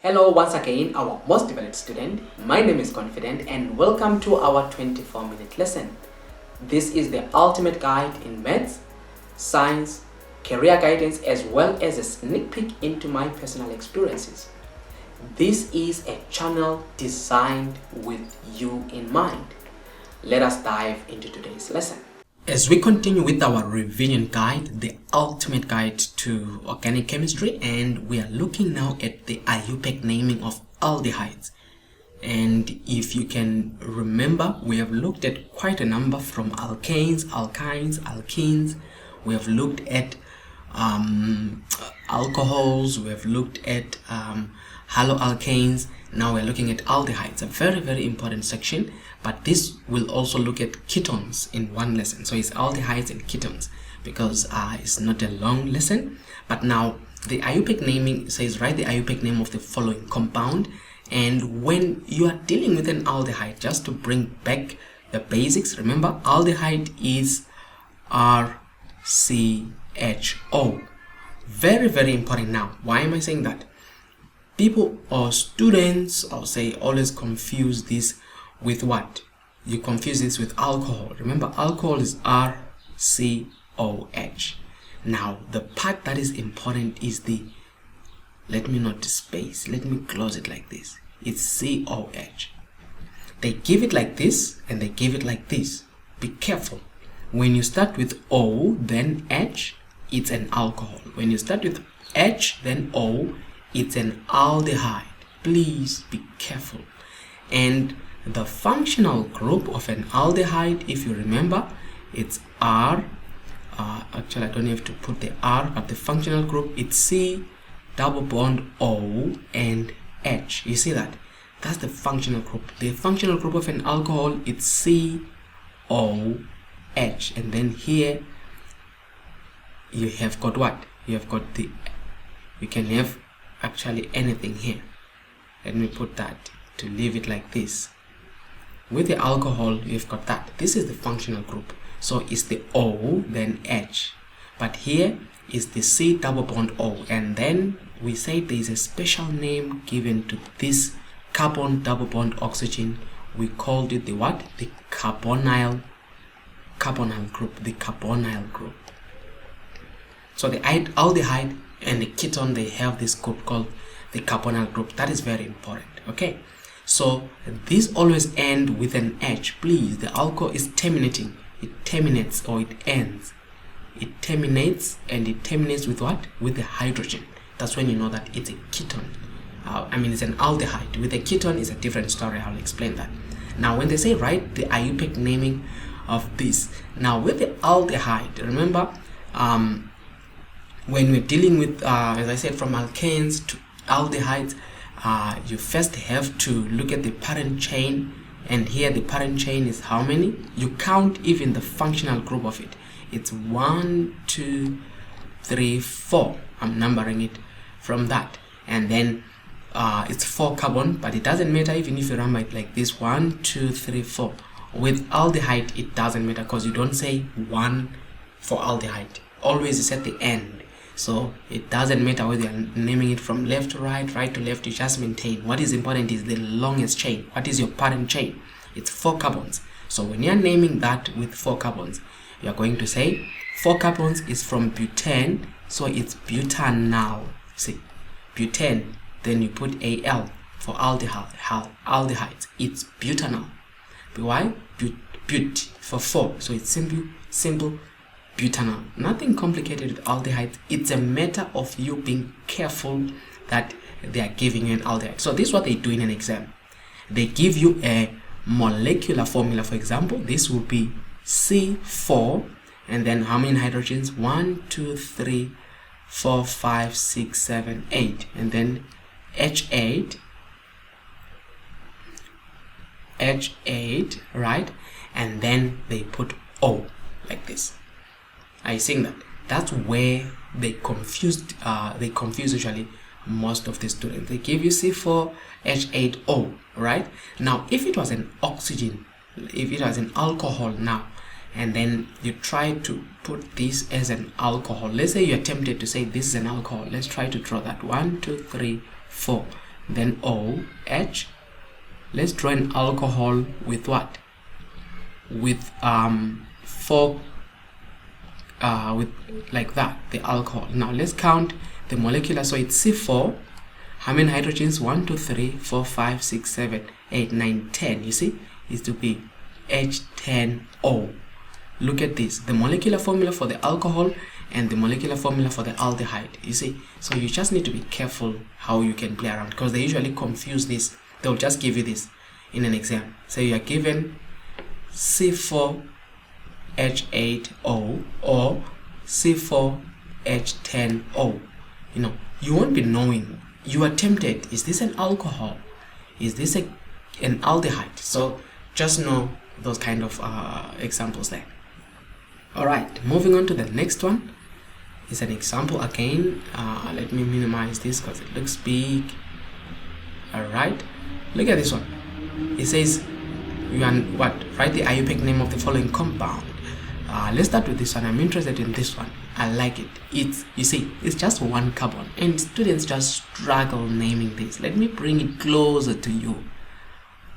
Hello once again, our most developed student. My name is Confident and welcome to our 24-minute lesson. This is the ultimate guide in maths, science, career guidance, as well as a sneak peek into my personal experiences. This is a channel designed with you in mind. Let us dive into today's lesson. As we continue with our revision guide, the ultimate guide to organic chemistry, and we are looking now at the IUPAC naming of aldehydes. And if you can remember, we have looked at quite a number from alkanes, alkynes, alkenes. We have looked at alcohols, we have looked at haloalkanes. Now we're looking at aldehydes, a very, very important section, but this will also look at ketones in one lesson. So it's aldehydes and ketones because it's not a long lesson. But now the IUPAC naming says write the IUPAC name of the following compound. And when you are dealing with an aldehyde, just to bring back the basics, remember aldehyde is RCHO. Very, very important. Now, why am I saying that? People or students, I'll say, always confuse this with what? You confuse this with alcohol. Remember, alcohol is RCOH. Now, the part that is important is the, let me not space, let me close it like this. It's COH. They give it like this and they give it like this. Be careful. When you start with O, then H, it's an alcohol. When you start with H, then O, it's an aldehyde. Please be careful. And the functional group of an aldehyde, if you remember, it's R. Actually, I don't have to put the R, but the functional group, it's C double bond O and H. You see that? That's the functional group. The functional group of an alcohol, it's COH. And then here, you have got what? You have got the, you can have actually anything here. Let me put that to leave it like this. With the alcohol, you've got that. This is the functional group. So it's the O, then H. But here is the C double bond O. And then we say there is a special name given to this carbon double bond oxygen. We called it the what? The carbonyl group. The carbonyl group. So the aldehyde and the ketone, they have this group called the carbonyl group. That is very important. Okay, so these always end with an H. Please, the alcohol is terminating. It terminates or it ends. It terminates, and it terminates with what? With the hydrogen. That's when you know that it's a ketone. It's an aldehyde. With a ketone, it's a different story. I'll explain that. Now, when they say write the IUPAC naming of this, now with the aldehyde, remember, when we're dealing with, as I said, from alkanes to aldehydes, you first have to look at the parent chain, and here the parent chain is how many? You count even the functional group of it. It's 1, 2, 3, 4. I'm numbering it from that, and then it's 4 carbon, but it doesn't matter even if you number it like this: 1, 2, 3, 4. With aldehyde, it doesn't matter because you don't say 1 for aldehyde. Always it's at the end. So it doesn't matter whether you're naming it from left to right, right to left, you just maintain. What is important is the longest chain. What is your parent chain? It's 4 carbons. So when you're naming that with 4 carbons, you're going to say 4 carbons is from butane, so it's butanal. See, butane, then you put Al for aldehydes. It's butanal. Why? But for 4, so it's simple butanol. Nothing complicated with aldehydes. It's a matter of you being careful that they are giving you an aldehyde. So this is what they do in an exam. They give you a molecular formula. For example, this will be C4, and then how many hydrogens? 1, 2, 3, 4, 5, 6, 7, 8, and then H8, right? And then they put O like this. Are you seeing that? That's where they confuse usually most of the students. They give you C4H8O, right? Now, if it was an oxygen, if it was an alcohol now, and then you try to put this as an alcohol, let's say you're tempted to say this is an alcohol. Let's try to draw that. 1, 2, 3, 4. then OH. Let's draw an alcohol with what? With four, with like that, the alcohol. Now let's count the molecular. So it's C4. How many hydrogens? 1, 2, 3, 4, 5, 6, 7, 8, 9, 10. You see, is to be H10O. Look at this, the molecular formula for the alcohol and the molecular formula for the aldehyde. You see, so you just need to be careful how you can play around, because they usually confuse this. They'll just give you this in an exam. So you are given C4H8O or C4H10O. You know, you won't be knowing. You are tempted, is this an alcohol? Is this an aldehyde? So just know those kind of examples there. Alright, moving on to the next one is an example again. Let me minimize this because it looks big. Alright, look at this one. It says you can write the IUPAC name of the following compound. Let's start with this one. I'm interested in this one. I like it. You see, it's just one carbon and students just struggle naming this. Let me bring it closer to you.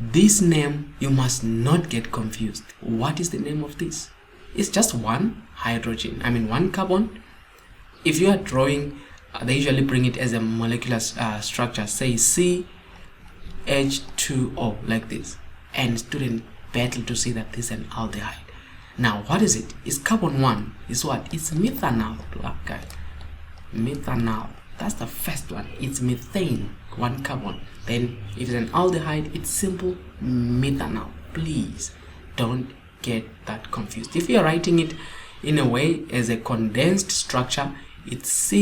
This name, you must not get confused. What is the name of this? It's just one hydrogen, one carbon. If you are drawing, they usually bring it as a molecular structure, say CH2O, like this, and students battle to see that this is an aldehyde. Now what is it? It's carbon 1. It's what? It's methanol. Okay. Methanol, that's the first one. It's methane, one carbon. Then if it's an aldehyde, it's simple methanol. Please don't get that confused. If you're writing it in a way as a condensed structure, it's CHO.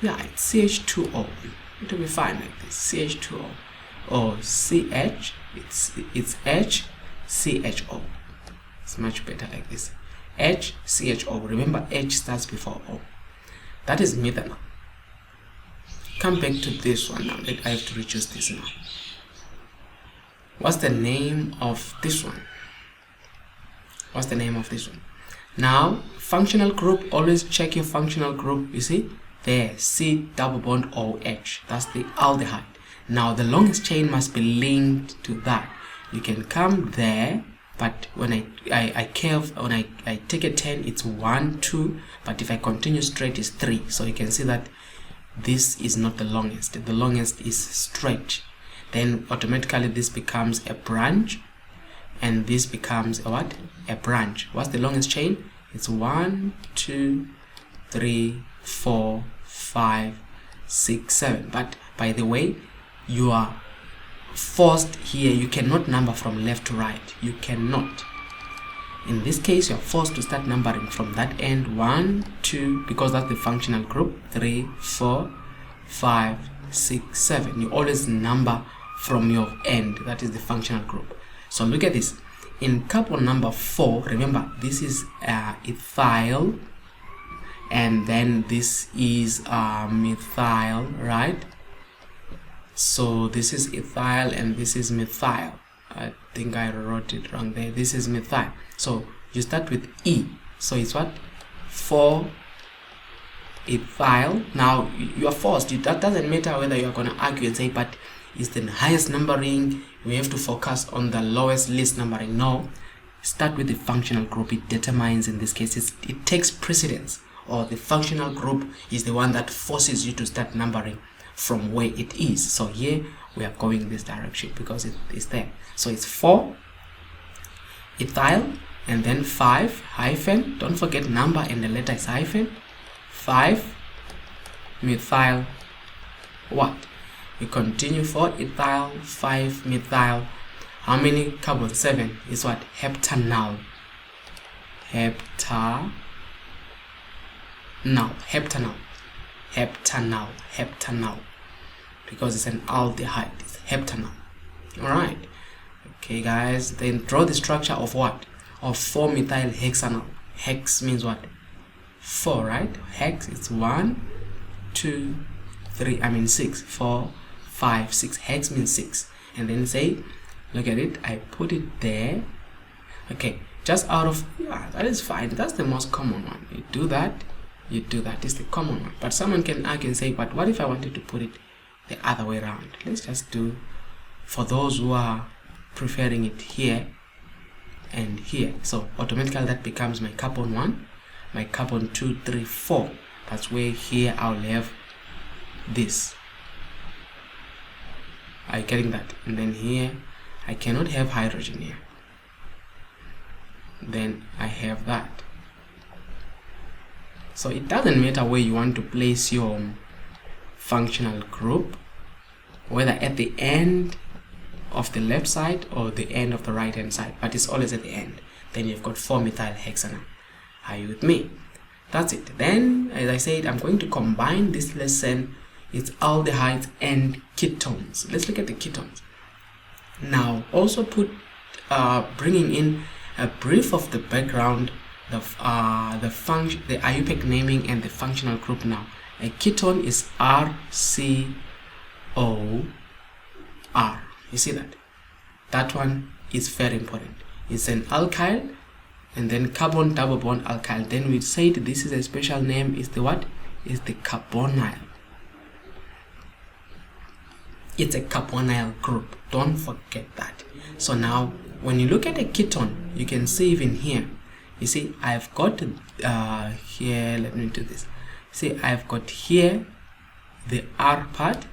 Yeah, it's CH2O. It will be fine like this, CH2O. Or CH, it's HCHO. It's much better like this, HCHO. Remember, H starts before O. That is methanol. Come back to this one now. I have to reduce this now. What's the name of this one? What's the name of this one? Now, functional group, always check your functional group. You see, there, C double bond OH. That's the aldehyde. Now, the longest chain must be linked to that. You can come there, but when I curve, when I take a 10, it's 1, 2, but if I continue straight, it's 3. So you can see that this is not the longest. The longest is straight. Then automatically this becomes a branch, and this becomes a what? A branch. What's the longest chain? It's 1, 2, 3, 4, 5, 6, 7. But by the way, you are forced here. You cannot number from left to right. You cannot. In this case, you're forced to start numbering from that end. 1, 2, because that's the functional group. 3, 4, 5, 6, 7. You always number from your end. That is the functional group. So look at this. In carbon number 4, remember this is ethyl, and then this is methyl, right? So this is ethyl and this is methyl. I think I wrote it wrong there. This is methyl. So you start with E. So it's what? 4 ethyl. Now you are forced. That doesn't matter whether you are going to argue and say, but it's the highest numbering. We have to focus on the lowest least numbering. No. Start with the functional group. It determines, in this case, it takes precedence, or the functional group is the one that forces you to start numbering from where it is. So here we are going this direction because it is there. So it's 4 ethyl, and then 5 hyphen, don't forget number and the letter is hyphen, 5 methyl what? We continue 4 ethyl, 5 methyl. How many carbon? 7 is what? Heptanol. Heptanol. Because it's an aldehyde. It's heptanol. Alright. Okay, guys. Then draw the structure of what? Of 4-methyl hexanol. Hex means what? 4, right? Hex, it's 1, 2, 3, 6. 4, 5, 6. Hex means 6. And then say, look at it. I put it there. Okay. Just out of, that is fine. That's the most common one. You do that. you do that. It's the common one. But someone can argue and say, but what if I wanted to put it the other way around? Let's just do, for those who are preferring it here and here, so automatically that becomes my carbon 1, my carbon 2, 3, 4. That's where here I'll have this. Are you getting that? And then here I cannot have hydrogen here. Then I have that. So it doesn't matter where you want to place your functional group, whether at the end of the left side or the end of the right hand side, but it's always at the end. Then you've got 4-methyl-hexanal. Are you with me? That's it. Then, as I said, I'm going to combine this lesson. It's aldehydes and ketones. Let's look at the ketones. Now, also bringing in a brief of the background, the IUPAC naming and the functional group. Now, a ketone is RCOR. You see that? That one is very important. It's an alkyl and then carbon double bond alkyl. Then we said this is a special name. Is the what? Is the carbonyl. It's a carbonyl group. Don't forget that. So now, when you look at a ketone, you can see even here. You see, I've got here. Let me do this. See, I've got here the R part,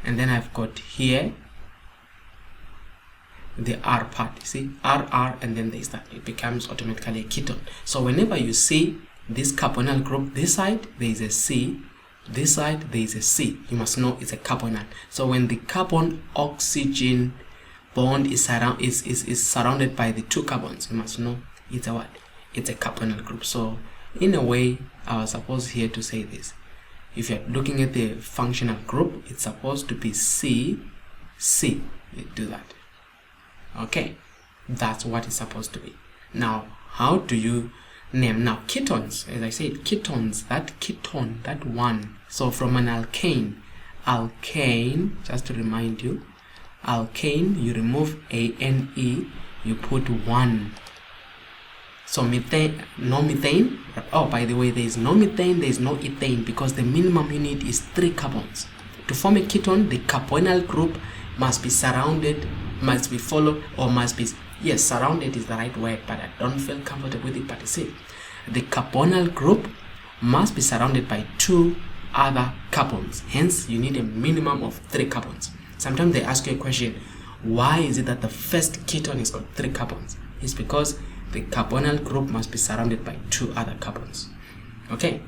and then I've got here the R part. You see, RR, and then there's that. It becomes automatically a ketone. So whenever you see this carbonyl group, this side there is a C, this side there is a C, you must know it's a carbonyl. So when the carbon oxygen bond is surrounded by the two carbons, you must know it's a what? It's a carbonyl group. So in a way, I was supposed here to say this. If you're looking at the functional group, it's supposed to be C. You do that. Okay, that's what it's supposed to be. Now, how do you name? Now, ketones, as I said, ketones, that ketone, that one. So from an alkane, just to remind you, alkane, you remove ANE, you put 1. So methane, no methane. Oh, by the way, there is no methane, there is no ethane, because the minimum you need is 3 carbons. To form a ketone, the carbonyl group must be surrounded, must be followed, or must be, yes, surrounded is the right word, but I don't feel comfortable with it. But you see, the carbonyl group must be surrounded by 2 other carbons. Hence, you need a minimum of 3 carbons. Sometimes they ask you a question, why is it that the first ketone has got 3 carbons? It's because the carbonyl group must be surrounded by 2 other carbons. Okay,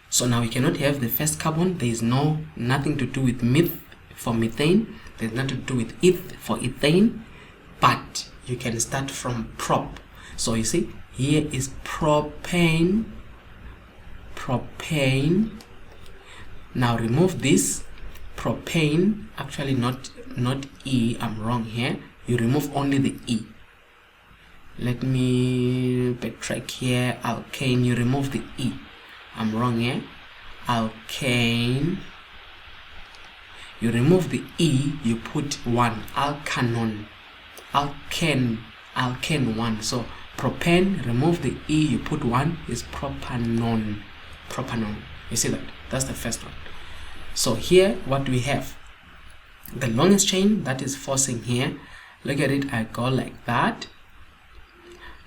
so now we cannot have the first carbon. There is nothing to do with meth for methane. There's nothing to do with eth for ethane, but you can start from prop. So you see, here is propane. Now remove this propane. Actually, not E. I'm wrong here. You remove only the E. Let me backtrack here. Alkane, you remove the E. I'm wrong here. Alkane, you remove the E, you put 1. Alkanon, alkane 1. So propane, remove the E, you put 1, is propanon. You see that? That's the first one. So here, what do we have? The longest chain that is forcing here. Look at it. I go like that.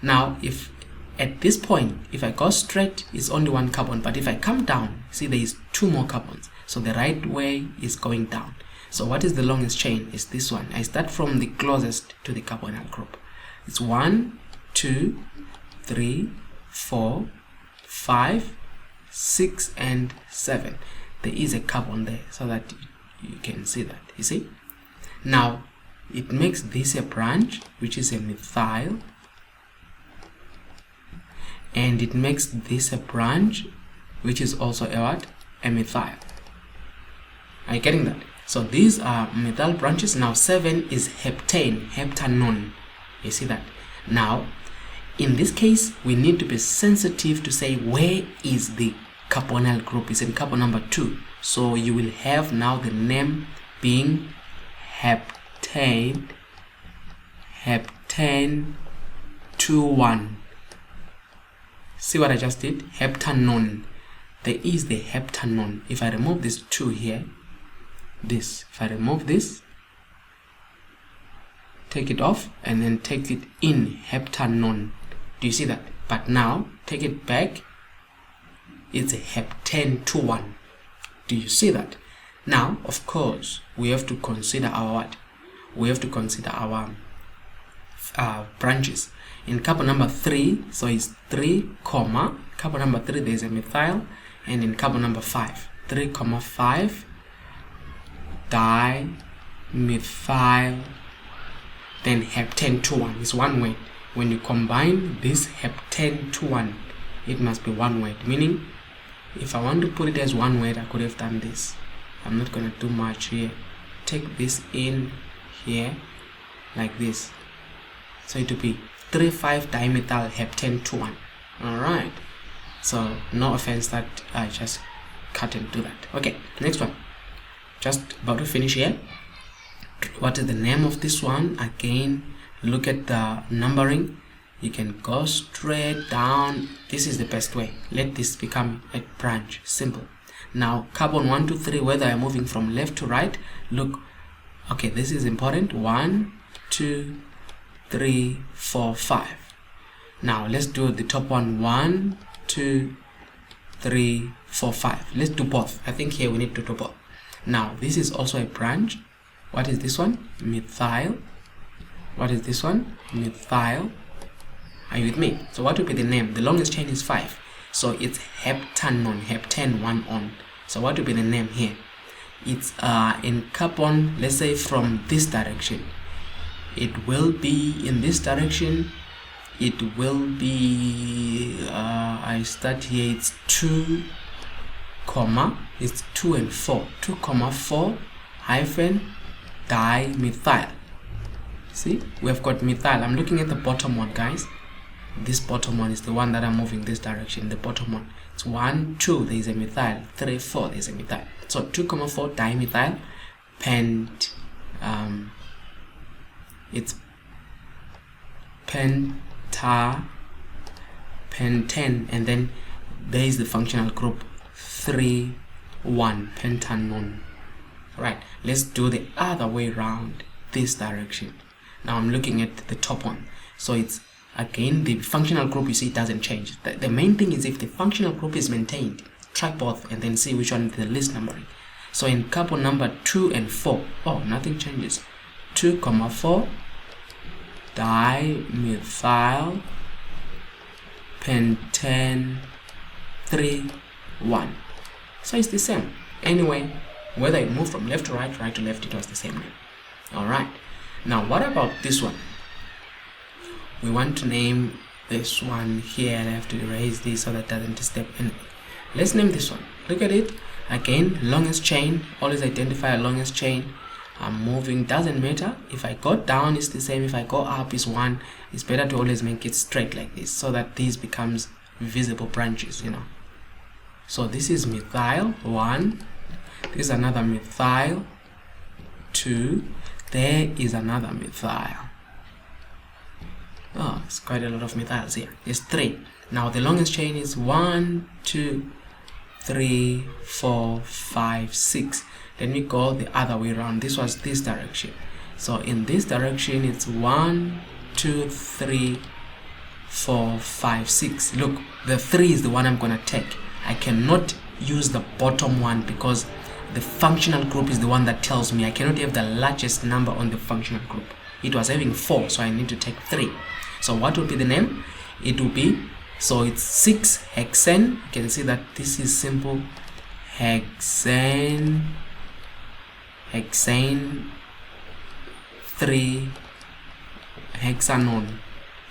Now, if at this point, if I go straight, it's only 1 carbon. But if I come down, see there is 2 more carbons. So the right way is going down. So what is the longest chain? It's this one. I start from the closest to the carbonyl group. It's 1, 2, 3, 4, 5, 6, and 7. There is a carbon there so that you can see that. You see? Now, it makes this a branch, which is a methyl. And it makes this a branch, which is also a what? A methyl. Are you getting that? So these are methyl branches. Now 7 is heptanon. You see that? Now, in this case, we need to be sensitive to say where is the carbonyl group. It's in carbon number 2. So you will have now the name being heptane 2,1. See what I just did? Heptanon. there is the heptanone. If I remove this 2 here, if I remove this, take it off, and then take it in, heptanone. Do you see that? But now, take it back, it's a heptane 2-1. Do you see that? Now, of course, we have to consider our what? We have to consider our branches. In carbon number 3, so it's 3, comma, carbon number 3, there is a methyl, and in carbon number 5, 3, 5, dimethyl, then heptane 2-1 is one word. When you combine this heptane 2-1, it must be one word, meaning if I want to put it as one word, I could have done this. I'm not going to do much here. Take this in here like this, so it will be 3,5-dimethyl heptane 2-1. Alright, so no offense that I just cut and do that. Okay, next one, just about to finish here. What is the name of this one? Again, look at the numbering. You can go straight down. This is the best way. Let this become a branch. Simple. Now carbon 1, 2, 3, whether I'm moving from left to right, look, okay, this is important. 1, 2, 3, 4, 5. Now let's do the top one. 1, 2, 3, 4, 5. Let's do both. I think here we need to do both. Now this is also a branch. What is this one? Methyl. What is this one? Methyl. Are you with me? So what will be the name? The longest chain is 5. So it's heptanone, heptane 1-on. So what will be the name here? It's in carbon, let's say from this direction. It will be in this direction. It will be, I start here, it's 2, comma, it's 2 and 4. 2, 4, hyphen, dimethyl. See, we have got methyl. I'm looking at the bottom one, guys. This bottom one is the one that I'm moving this direction. The bottom one, it's 1, 2, there is a methyl. 3, 4, there is a methyl. So 2, 4, dimethyl, it's pentane, and then there is the functional group 3, 1, pentanone. Right, let's do the other way around, this direction. Now I'm looking at the top one. So it's, again, the functional group, you see, it doesn't change. The main thing is if the functional group is maintained, try both and then see which one is the least numbering. So in carbon number 2 and 4, oh, nothing changes. 2, 4, dimethyl pentane 3, 1. So it's the same. Anyway, whether it moved from left to right, right to left, it was the same name. Alright. Now what about this one? We want to name this one here. I have to erase this so that doesn't disturb anything. Let's name this one. Look at it. Again, longest chain. Always identify a longest chain. I'm moving, doesn't matter. If I go down, it's the same. If I go up, it's 1. It's better to always make it straight like this so that these becomes visible branches, you know. So this is methyl 1. This is another methyl 2. There is another methyl. Oh, it's quite a lot of methyls here. There's 3. Now the longest chain is 1, 2, 3, 4, 5, 6. Let me go the other way around. This was this direction. So in this direction, it's 1, 2, 3, 4, 5, 6. Look, the 3 is the one I'm gonna take. I cannot use the bottom one because the functional group is the one that tells me I cannot have the largest number on the functional group. It was having 4, so I need to take 3. So what will be the name? It will be, so it's 6 hexane. You can see that this is simple. Hexane 3 hexanone,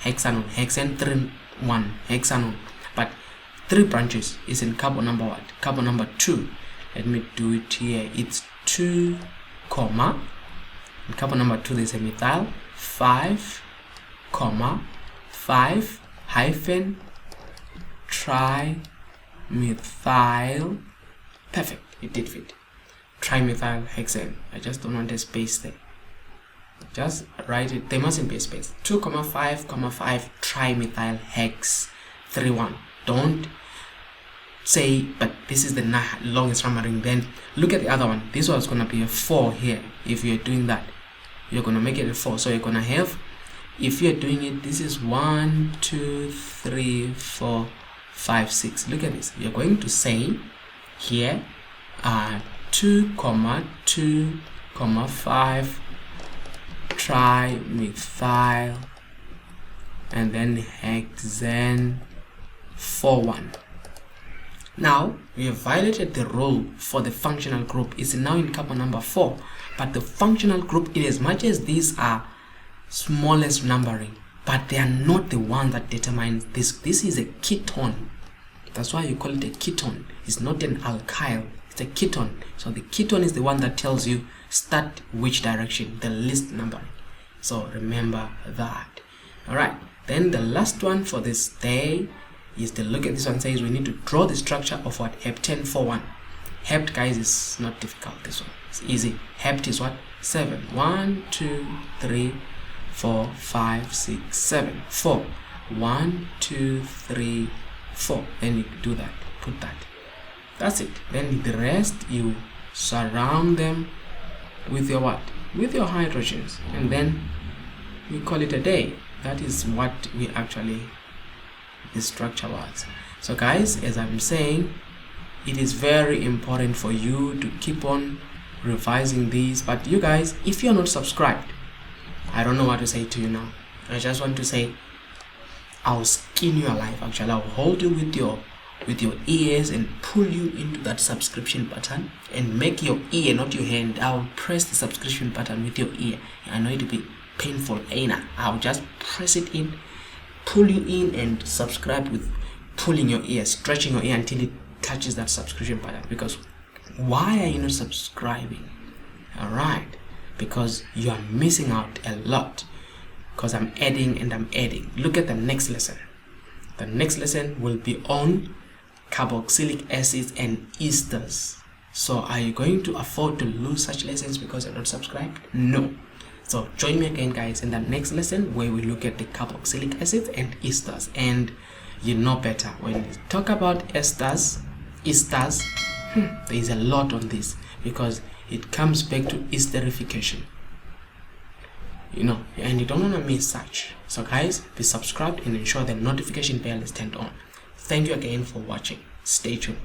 hexane 3 1 hexanone. But 3 branches is in carbon number what? Carbon number 2. Let me do it here. It's 2, comma. In carbon number 2 there's a methyl. 5, comma, 5 hyphen trimethyl. Perfect, it did fit. Trimethyl hexane. I just don't want a space there. Just write it. There mustn't be a space. 2, 5, 5 trimethyl hex 3, 1. Don't say, but this is the longest number ring, then look at the other one. This one's gonna be a 4 here. If you're doing that, you're gonna make it a 4. So you're gonna have, if you're doing it, this is 1 2 3 4 5 6. Look at this. You're going to say here 2 2 5 trimethyl, and then hexane 41. Now we have violated the rule for the functional group. It's now in carbon number 4, but the functional group, in as much as these are smallest numbering, but they are not the one that determines this. This is a ketone. That's why you call it a ketone. It's not an alkyl, it's a ketone. So the ketone is the one that tells you start which direction, the least numbering. So remember that. All right, then the last one for this day is to look at this one. Says we need to draw the structure of what? Heptane 41. Hept, guys, is not difficult. This one, it's easy. Hept is what? 7. 1 2 3 4 5 6 7 4. 1 2 3 4. Then you do that, put that, that's it. Then the rest you surround them with your what? With your hydrogens, and then we call it a day. That is what we actually, the structure was. So guys, as I'm saying, it is very important for you to keep on revising these. But you guys, if you're not subscribed, I don't know what to say to you now. I just want to say, I'll skin you alive. Actually, I'll hold you with your ears and pull you into that subscription button, and make your ear, not your hand. I'll press the subscription button with your ear. I know it'll be painful, I'll just press it in, pull you in, and subscribe with pulling your ear, stretching your ear until it touches that subscription button. Because why are you not subscribing? All right, because you are missing out a lot, because I'm adding and I'm adding. Look at the next lesson. The next lesson will be on carboxylic acids and esters. So are you going to afford to lose such lessons because you're not subscribed? No. So join me again, guys, in the next lesson where we look at the carboxylic acids and esters. And you know better, when we talk about esters, there is a lot on this, because it comes back to esterification, you know, and you don't want to miss such. So guys, be subscribed and ensure the notification bell is turned on. Thank you again for watching. Stay tuned.